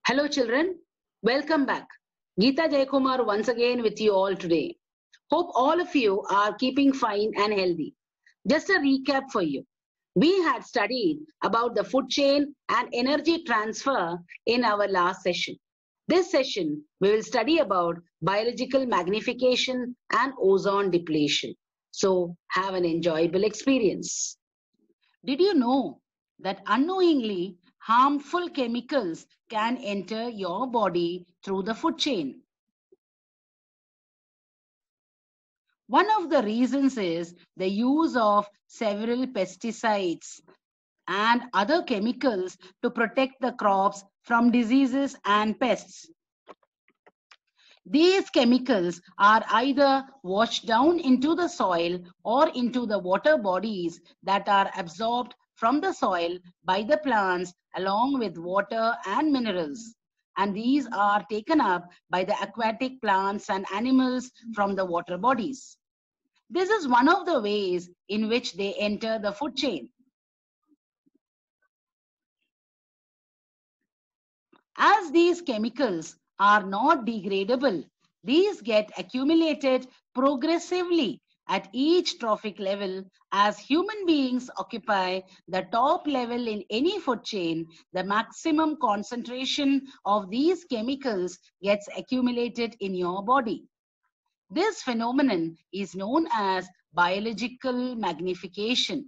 Hello children, welcome back. Geeta Jayakumar once again with you all today. Hope all of you are keeping fine and healthy. Just a recap for you. We had studied about the food chain and energy transfer in our last session. This session, we will study about biological magnification and ozone depletion. So have an enjoyable experience. Did you know that unknowingly harmful chemicals can enter your body through the food chain? One of the reasons is the use of several pesticides and other chemicals to protect the crops from diseases and pests. These chemicals are either washed down into the soil or into the water bodies that are absorbed from the soil by the plants along with water and minerals. And these are taken up by the aquatic plants and animals from the water bodies. This is one of the ways in which they enter the food chain. As these chemicals are not degradable, these get accumulated progressively at each trophic level. As human beings occupy the top level in any food chain, the maximum concentration of these chemicals gets accumulated in your body. This phenomenon is known as biological magnification.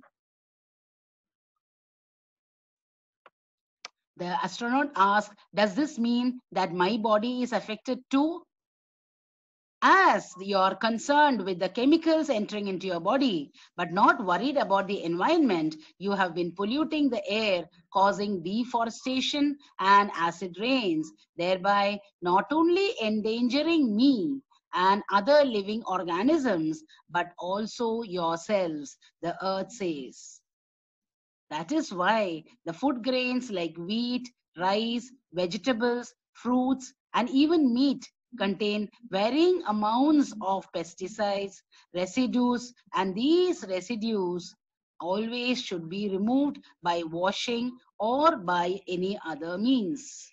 The astronaut asked, does this mean that my body is affected too? As you're concerned with the chemicals entering into your body, but not worried about the environment, you have been polluting the air, causing deforestation and acid rains, thereby not only endangering me and other living organisms, but also yourselves, the earth says. That is why the food grains like wheat, rice, vegetables, fruits, and even meat contain varying amounts of pesticides, residues, and these residues always should be removed by washing or by any other means.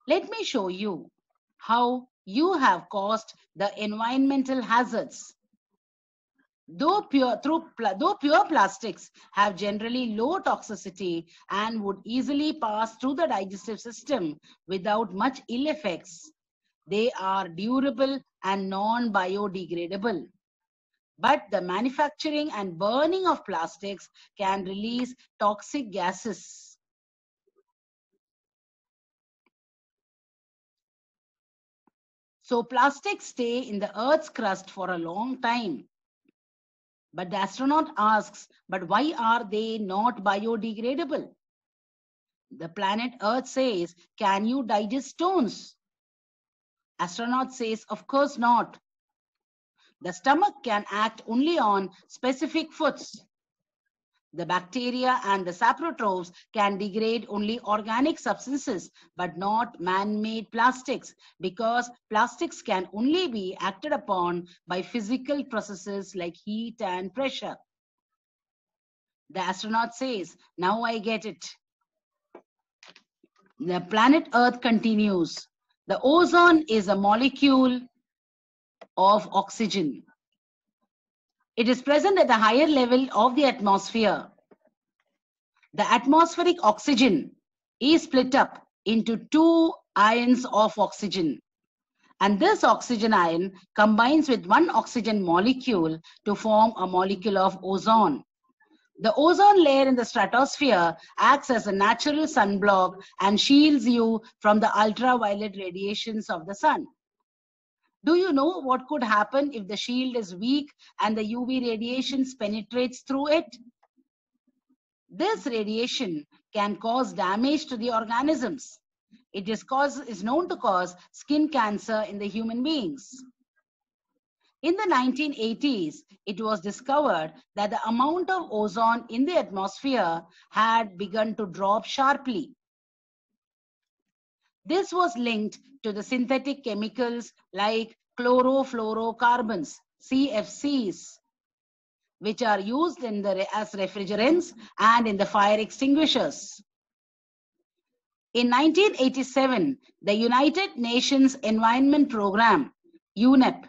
Let me show you how you have caused the environmental hazards. Though pure plastics have generally low toxicity and would easily pass through the digestive system without much ill effects, they are durable and non-biodegradable. But the manufacturing and burning of plastics can release toxic gases. So plastics stay in the Earth's crust for a long time. But the astronaut asks, but why are they not biodegradable? The planet Earth says, can you digest stones? Astronaut says, of course not. The stomach can act only on specific foods. The bacteria and the saprotrophs can degrade only organic substances, but not man-made plastics, because plastics can only be acted upon by physical processes like heat and pressure. The astronaut says, now I get it. The planet Earth continues. The ozone is a molecule of oxygen. It is present at the higher level of the atmosphere. The atmospheric oxygen is split up into two ions of oxygen. And this oxygen ion combines with one oxygen molecule to form a molecule of ozone. The ozone layer in the stratosphere acts as a natural sunblock and shields you from the ultraviolet radiations of the sun. Do you know what could happen if the shield is weak and the UV radiations penetrates through it? This radiation can cause damage to the organisms. It is known to cause skin cancer in the human beings. In the 1980s, it was discovered that the amount of ozone in the atmosphere had begun to drop sharply. This was linked to the synthetic chemicals like chlorofluorocarbons, CFCs, which are used as refrigerants and in the fire extinguishers. In 1987, the United Nations Environment Programme, UNEP,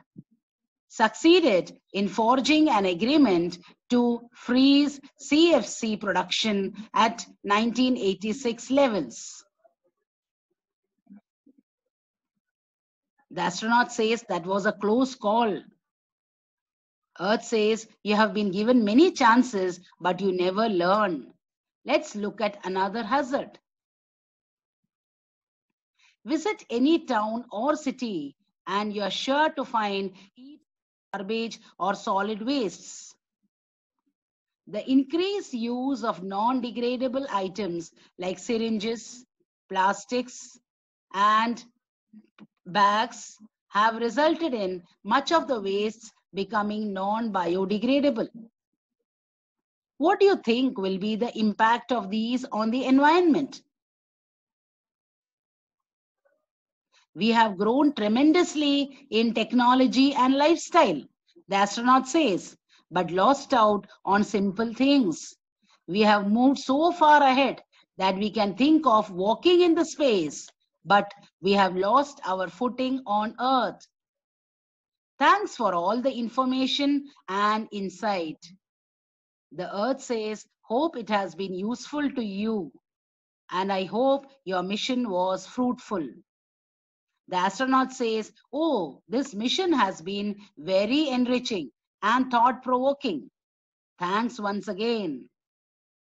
succeeded in forging an agreement to freeze CFC production at 1986 levels. The astronaut says that was a close call. Earth says you have been given many chances, but you never learn. Let's look at another hazard. Visit any town or city and you are sure to find garbage or solid wastes. The increased use of non-degradable items like syringes, plastics, and bags have resulted in much of the wastes becoming non-biodegradable. What do you think will be the impact of these on the environment? We have grown tremendously in technology and lifestyle, the astronaut says, but lost out on simple things. We have moved so far ahead that we can think of walking in the space, but we have lost our footing on Earth. Thanks for all the information and insight. The Earth says, hope it has been useful to you, and I hope your mission was fruitful. The astronaut says, oh, this mission has been very enriching and thought-provoking. Thanks once again.